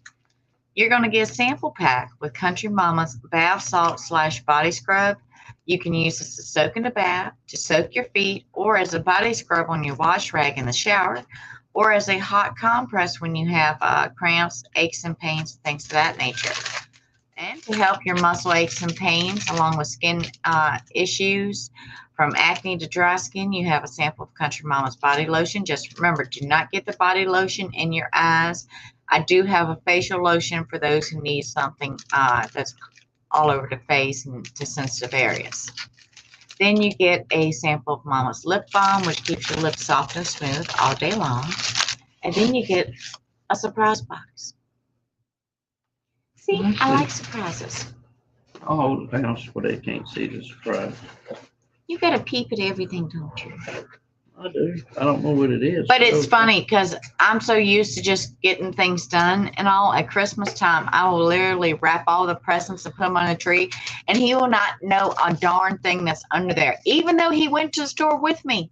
You're going to get a sample pack with Country Mama's bath salt / body scrub. You can use this to soak in the bath, to soak your feet, or as a body scrub on your wash rag in the shower, or as a hot compress when you have cramps, aches and pains, things of that nature. And to help your muscle aches and pains, along with skin issues, from acne to dry skin, you have a sample of Country Mama's body lotion. Just remember, do not get the body lotion in your eyes. I do have a facial lotion for those who need something that's all over the face and to sensitive areas. Then you get a sample of Mama's lip balm, which keeps your lips soft and smooth all day long. And then you get a surprise box. See, I like surprises. I'll hold it down so they can't see the surprise. You got to peep at everything, don't you? I do. I don't know what it is. But it's funny because I'm so used to just getting things done and all. At Christmas time, I will literally wrap all the presents and put them on the tree, and he will not know a darn thing that's under there, even though he went to the store with me.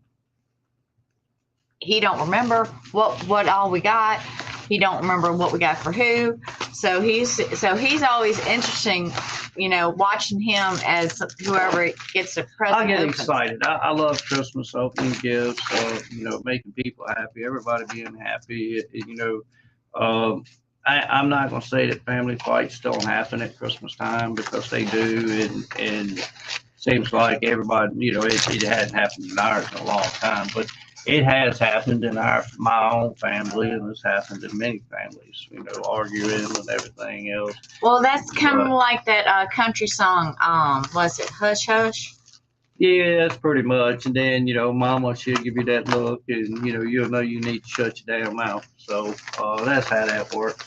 He don't remember what all we got. He don't remember what we got for who. So he's always interesting, watching him as whoever gets a present. I get opens. excited. I love Christmas, opening gifts, making people happy, everybody being happy. I'm not going to say that family fights don't happen at Christmas time, because they do. And seems like everybody, it hadn't happened in ours in a long time, but it has happened in my own family, and it's happened in many families, arguing and everything else. Well, that's kind of like that country song. Was it Hush Hush? Yeah, that's pretty much. And then, Mama, she'll give you that look, and, you'll know you need to shut your damn mouth. So that's how that works.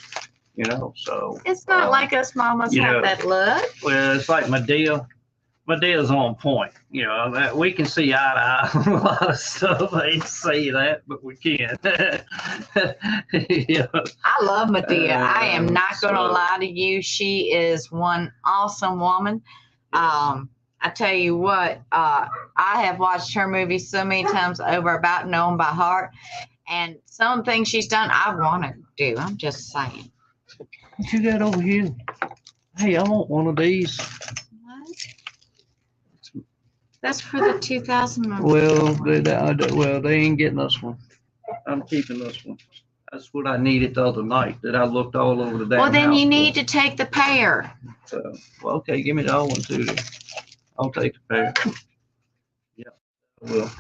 you know. So It's not like us mamas you have know, that look. well, it's like Medea's on point. You know, that we can see eye to eye on a lot of stuff. I hate to say that, but we can. Yeah. I love Medea. I am not going to So- lie to you. She is one awesome woman. I tell you what, I have watched her movies so many times over, about know them by heart. And some things she's done, I want to do. I'm just saying. What you got over here? Hey, I want one of these. What? That's for the 2000. Well, they ain't getting this one. I'm keeping this one. That's what I needed the other night. That I looked all over the damn Well, then house you need for. to take the pair. So, well, okay, give me the other one too. Then. I'll take the pair. Yeah, I will.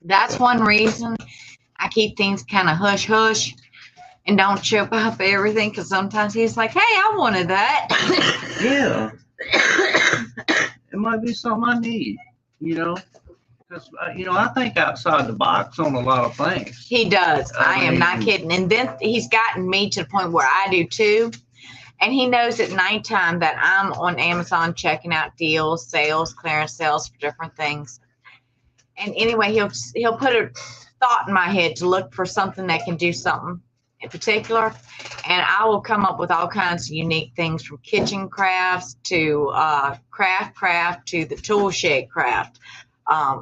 That's one reason I keep things kind of hush hush and don't show up everything, because sometimes he's like, hey, I wanted that. Yeah, it might be something I need. You know, because I think outside the box on a lot of things. He does. I am not mean- kidding. And then he's gotten me to the point where I do too. And he knows at nighttime that I'm on Amazon checking out deals, sales, clearance sales for different things. And anyway, he'll put a thought in my head to look for something that can do something in particular. And I will come up with all kinds of unique things, from kitchen crafts to craft to the tool shed craft.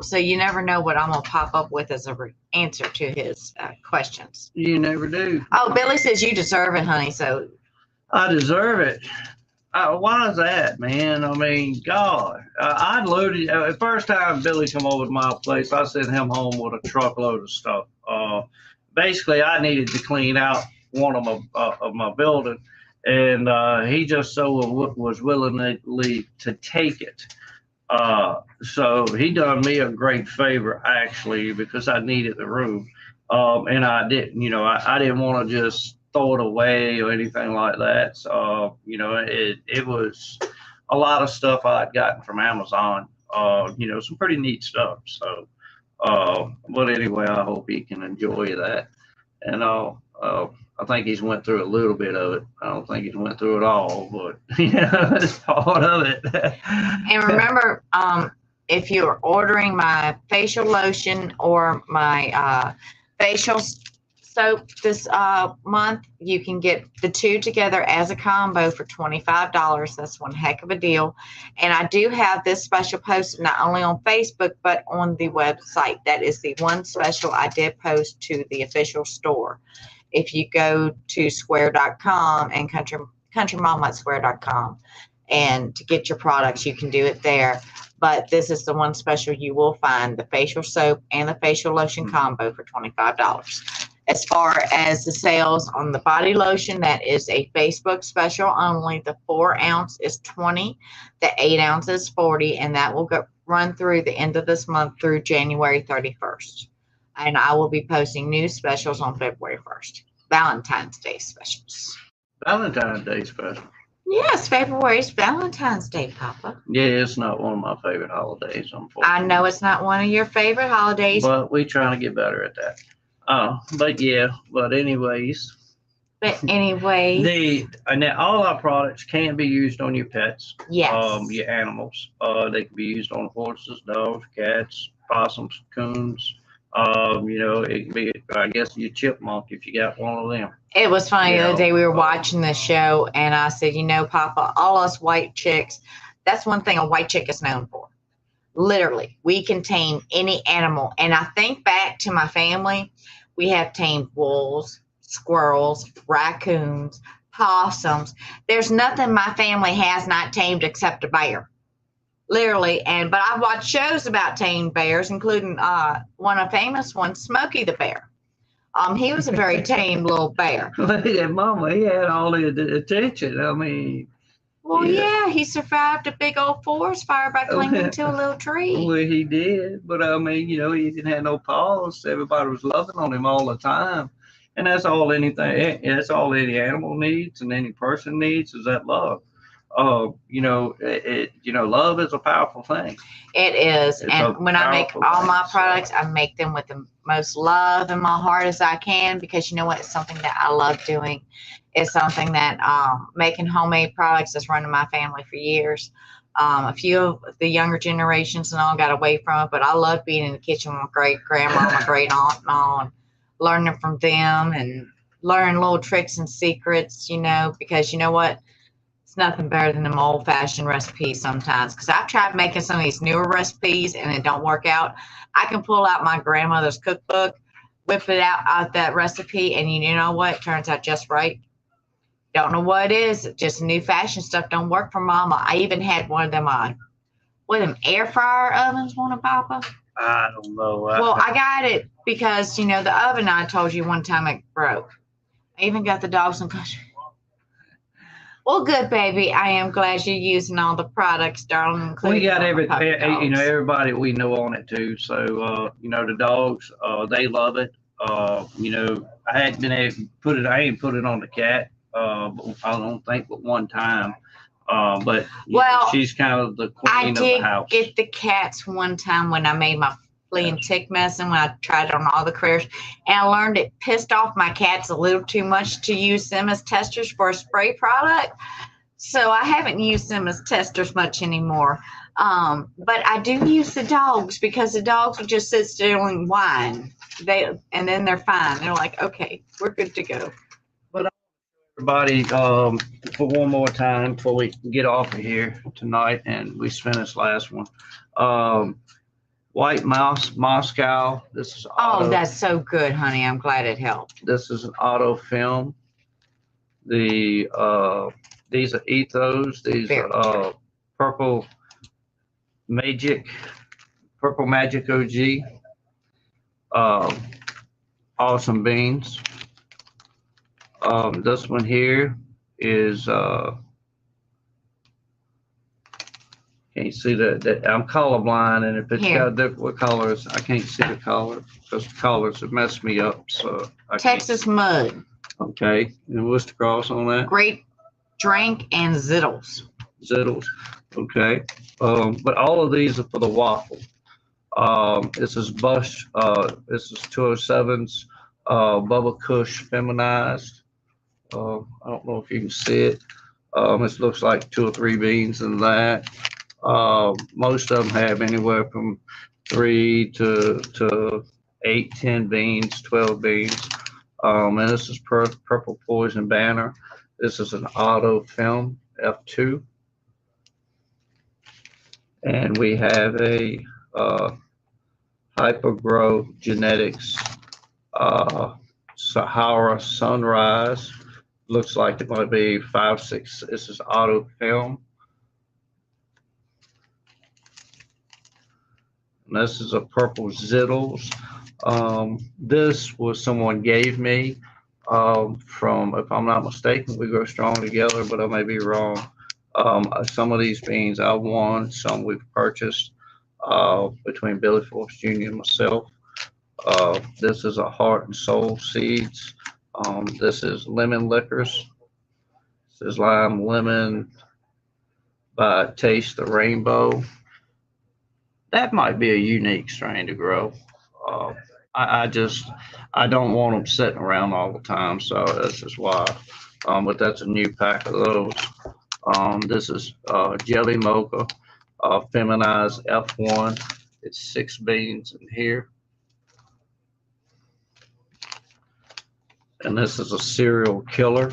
So you never know what I'm going to pop up with as a answer to his questions. You never do. Oh, Billy says you deserve it, honey. So I deserve it. Why is that, man? I mean, God, I loaded. The first time Billy come over to my place, I sent him home with a truckload of stuff. Basically, I needed to clean out one of my building, and he just so was willingly to take it. So he done me a great favor, actually, because I needed the room, and I didn't. I didn't want to just throw it away or anything like that. So, it was a lot of stuff I'd gotten from Amazon, some pretty neat stuff. So, but anyway, I hope he can enjoy that. And I think he's went through a little bit of it. I don't think he's went through it all, but it's part of it. and remember, if you're ordering my facial lotion or my facial soap this month, you can get the two together as a combo for $25. That's one heck of a deal. And I do have this special post not only on Facebook but on the website. That is the one special I did post to the official store. If you go to square.com and countrymom@square.com and to get your products, you can do it there. But this is the one special you will find, the facial soap and the facial lotion combo for $25. As far as the sales on the body lotion, that is a Facebook special only. The 4 ounce is $20, the 8 ounce is $40, and that will run through the end of this month through January 31st. And I will be posting new specials on February 1st, Valentine's Day specials. Valentine's Day special. Yes, February's Valentine's Day, Papa. Yeah, it's not one of my favorite holidays, unfortunately. I know it's not one of your favorite holidays. But we trying to get better at that. But anyways, anyway, all our products can be used on your pets, yes. your animals. They can be used on horses, dogs, cats, possums, coons. It can be, I guess, your chipmunk if you got one of them. It was funny the other day we were Yeah. watching the show, and I said, Papa, all us white chicks, that's one thing a white chick is known for. Literally, we can tame any animal. And I think back to my family, we have tamed wolves, squirrels, raccoons, possums. There's nothing my family has not tamed except a bear. Literally. But I've watched shows about tamed bears, including one, a famous one, Smokey the Bear. He was a very tame little bear. Look at Mama, he had all the attention. I mean, Well, Yeah. yeah, he survived a big old forest fire by clinging to a little tree. well, he did, but I mean, he didn't have no paws. Everybody was loving on him all the time, and that's all any animal needs and any person needs is that love. love is a powerful thing. It is. It's And a when I make powerful all thing, my so. products, I make them with the most love in my heart as I can, because you know what? It's something that I love doing. It's something that making homemade products has run in my family for years. A few of the younger generations and all got away from it, but I love being in the kitchen with my great grandma, my great aunt, and all, and learning from them and learning little tricks and secrets, because you know what? It's nothing better than them old fashioned recipes sometimes. Because I've tried making some of these newer recipes and it don't work out. I can pull out my grandmother's cookbook, whip it out that recipe, and you know what? It turns out just right. Don't know what it is. Just new fashion stuff don't work for Mama. I even had one of them them air fryer ovens, one of Papa. I don't know. Well, I got it because the oven I told you one time it broke. I even got the dogs some country. Well, good, baby. I am glad you're using all the products, darling. We including got all the puppy dogs. everybody we know on it too. So, the dogs, they love it. I hadn't been able to put it. I ain't put it on the cat. I don't think but one time. But she's kind of the queen of the house. I did get the cats one time when I made my flea and tick medicine, when I tried it on all the critters, and I learned it pissed off my cats a little too much to use them as testers for a spray product. So I haven't used them as testers much anymore. But I do use the dogs, because the dogs will just sit still and whine. And then they're fine. They're like, okay, we're good to go. Everybody, for one more time before we get off of here tonight and we spend this last one. White Mouse Moscow. This is auto. Oh, that's so good, honey. I'm glad it helped. This is an auto film. These are Ethos. These are Purple Magic OG. Awesome beans. This one here is can't see that I'm colorblind, and if it's got different colors, I can't see the color because the colors have messed me up. So Texas Mud. Okay, and what's the cross on that? Great Drink and Zittles. Okay. But all of these are for the waffle. This is Bush. This is 207's Bubba Kush feminized. I don't know if you can see it. It looks like 2 or 3 beans in that. Most of them have anywhere from 3 to 8, 10 beans, 12 beans. And this is Purple Poison Banner. This is an auto film, F2. And we have a Hypergrow Genetics Sahara Sunrise. Looks like it might be 5, 6. This is auto film. And this is a Purple Zittles. This was someone gave me from, if I'm not mistaken, We Grow Strong Together, but I may be wrong. Some of these beans I won, some we've purchased between Billy Forbes Jr. and myself. This is a Heart and Soul Seeds. This is Lemon Liquors. This is Lime Lemon by Taste the Rainbow. That might be a unique strain to grow. I don't want them sitting around all the time, so that's just why. But that's a new pack of those. This is Jelly Mocha, feminized F1. It's 6 beans in here. And this is a Serial Killer.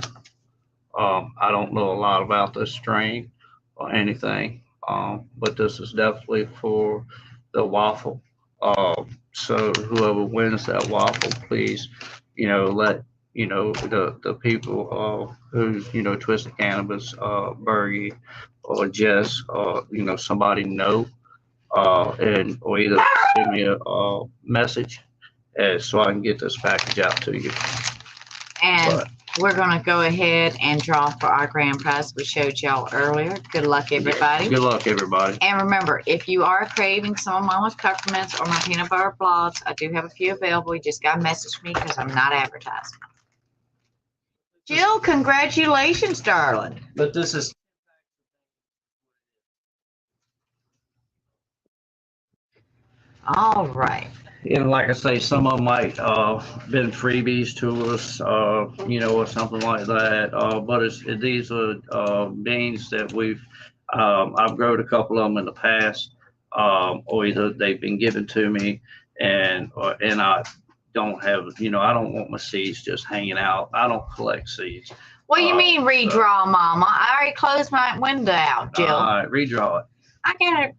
I don't know a lot about this strain or anything, but this is definitely for the waffle. So whoever wins that waffle, please, let the people who's Twisted Cannabis, Bergie or Jess, somebody know, and or either send me a message so I can get this package out to you. And we're going to go ahead and draw for our grand prize we showed y'all earlier. Good luck, everybody. Good luck, everybody. And remember, if you are craving some of Mama's peppermints or my peanut butter blobs, I do have a few available. You just got to message me because I'm not advertising. Jill, congratulations, darling. But this is All right. And like I say, some of them might been freebies to us, or something like that. But these are beans that I've grown a couple of them in the past, or either they've been given to me, and I don't have, I don't want my seeds just hanging out. I don't collect seeds. What do you mean redraw, Mama? I already closed my window out, Jill. All right, redraw it. I gotta.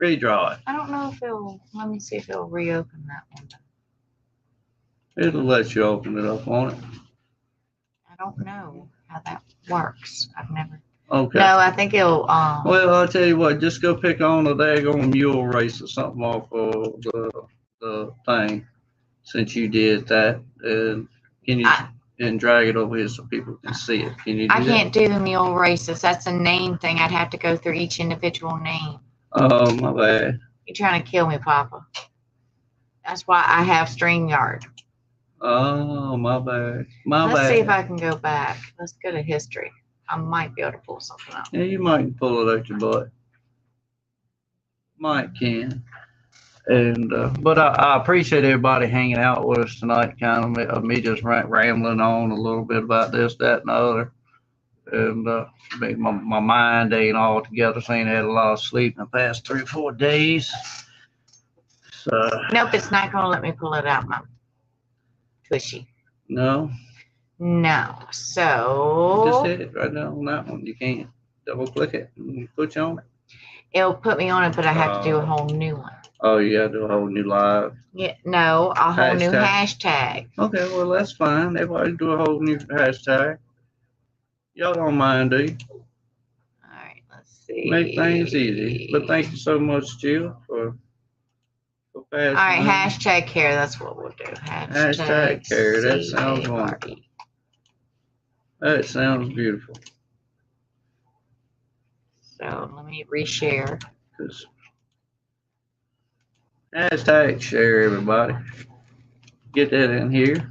Redraw it. I don't know if it'll. Let me see if it'll reopen that window. It'll let you open it up on it. I don't know how that works. I've never. Okay. No, I think it'll. Well, I'll tell you what, just go pick on a daggone mule race or something off of the thing, since you did that. And can you and drag it over here so people can see it? Can you do I that? can't do the mule races. That's a name thing. I'd have to go through each individual name. Oh, my bad. You're trying to kill me, Papa. That's why I have StreamYard. Oh, my bad. Let's see if I can go back. Let's go to history. I might be able to pull something up. Yeah, you might pull it out your butt. Might can. And but I appreciate everybody hanging out with us tonight. Kind of me just rambling on a little bit about this, that, and the other. And my mind ain't all together. So I ain't had a lot of sleep in the past 3 or 4 days. So Nope, it's not going to let me pull it out, Mom. Tushy. no, No. So just hit it right now on that one. You can't double click it and put you on it. it'll put me on it, but I have to do a whole new one. Oh, you gotta do a whole new live. Yeah, no, a whole new hashtag. Okay, well that's fine. Everybody do a whole new hashtag. Y'all don't mind, do you? All right, let's see. Make things easy. But thank you so much, Jill, for passing. All right, on. hashtag care. That's what we'll do. Hashtag care. That sounds wonderful. That sounds beautiful. So let me reshare. Hashtag share, everybody. Get that in here.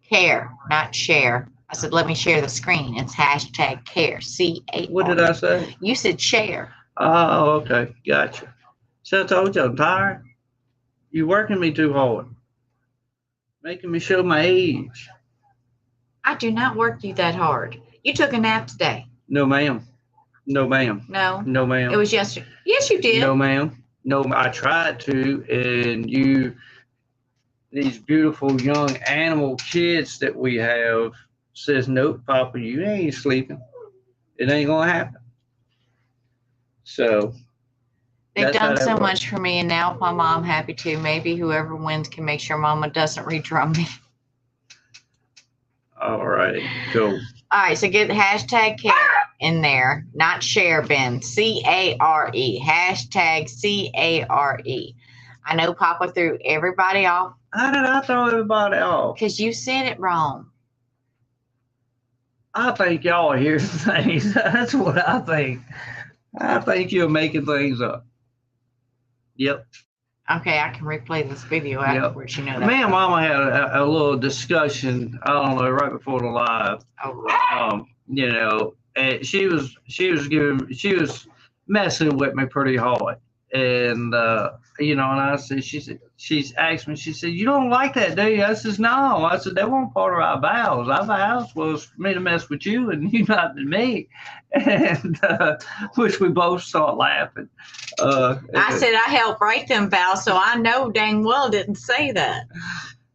Care, not share. I said, let me share the screen. It's hashtag care. C-A-R. What did I say? You said share. Oh, okay. Gotcha. So I told you I'm tired. You're working me too hard. Making me show my age. I do not work you that hard. You took a nap today. No, ma'am. No, ma'am. No. No, ma'am. It was yesterday. Yes, you did. No, ma'am. No, I tried to, and these beautiful young animal kids that we have says, nope, Papa, you ain't sleeping. It ain't gonna happen. So They've done so much for me, and now my mom happy too. Maybe whoever wins can make sure Mama doesn't redrum me. All right, go. All right, so get hashtag care in there, not share, Ben. C-A-R-E. Hashtag C-A-R-E. I know Papa threw everybody off. How did I throw everybody off? Because you said it wrong. I think y'all hear things. That's what I think. I think you're making things up. Yep. Okay, I can replay this video afterwards. You know that. Me and Mama had a little discussion. I don't know, right before the live. Oh. And she was messing with me pretty hard. And and I said, she's asked me, she said, you don't like that, do you? I says, no. I said, that wasn't part of our vows. Our vows was for me to mess with you and you not to me. And which we both start laughing. I said I helped write them vows, so I know dang well didn't say that.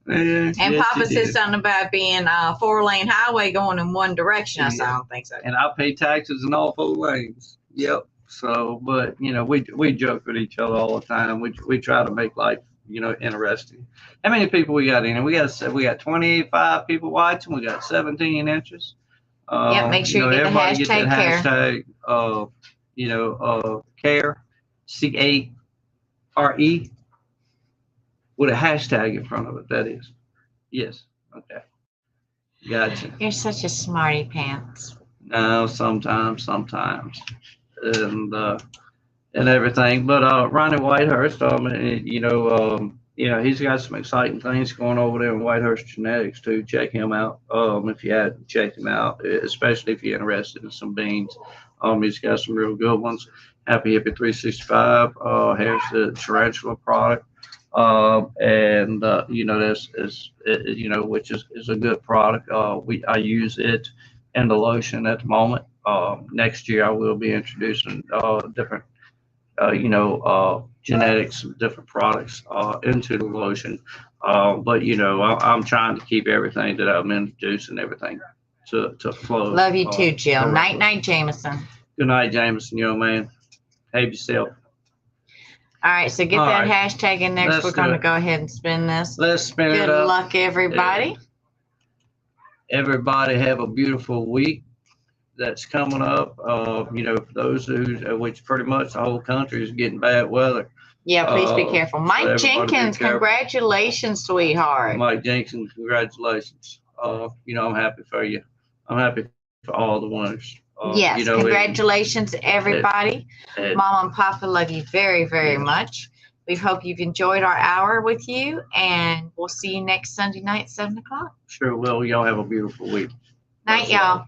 And yes, Papa said something about being a 4-lane highway going in one direction. I said, I don't think so. And I pay taxes in all 4 lanes. Yep. So, but we joke with each other all the time. We try to make life interesting. How many people we got in here? We got 25 people watching. We got 17 interests. Make sure you get the hashtag get that care. Hashtag care, C-A-R-E, with a hashtag in front of it. That is, yes. Okay. Gotcha. You're such a smarty pants. No, sometimes. And everything, but Ronnie Whitehurst, he's got some exciting things going over there in Whitehurst Genetics too. Check him out if you hadn't checked him out, especially if you're interested in some beans. He's got some real good ones. Happy Hippie 365 has the tarantula product. And you know, this is you know, which is a good product. I use it in the lotion at the moment. Next year I will be introducing different genetics of different products into the lotion. But you know, I'm trying to keep everything that I'm introducing, everything to flow. Love you too, Jill. correctly. Night, night, Jameson. Good night, Jameson, young man. Behave yourself. All right, so get All that right. hashtag in there. Let's We're do going to it. go ahead and spin this. Let's spin Good it up. luck, everybody. Everybody have a beautiful week that's coming up. You know, for those which pretty much the whole country is getting bad weather. Yeah, please be careful. Mike everybody be Jenkins, careful. congratulations, sweetheart. Mike Jenkins, congratulations. You know, I'm happy for you. I'm happy for all the winners. Yes, you know, congratulations, everybody. and Mama and Papa love you very, very Yes. much. We hope you've enjoyed our hour with you, and we'll see you next Sunday night, 7 o'clock. sure will. Y'all have a beautiful week. Night, y'all.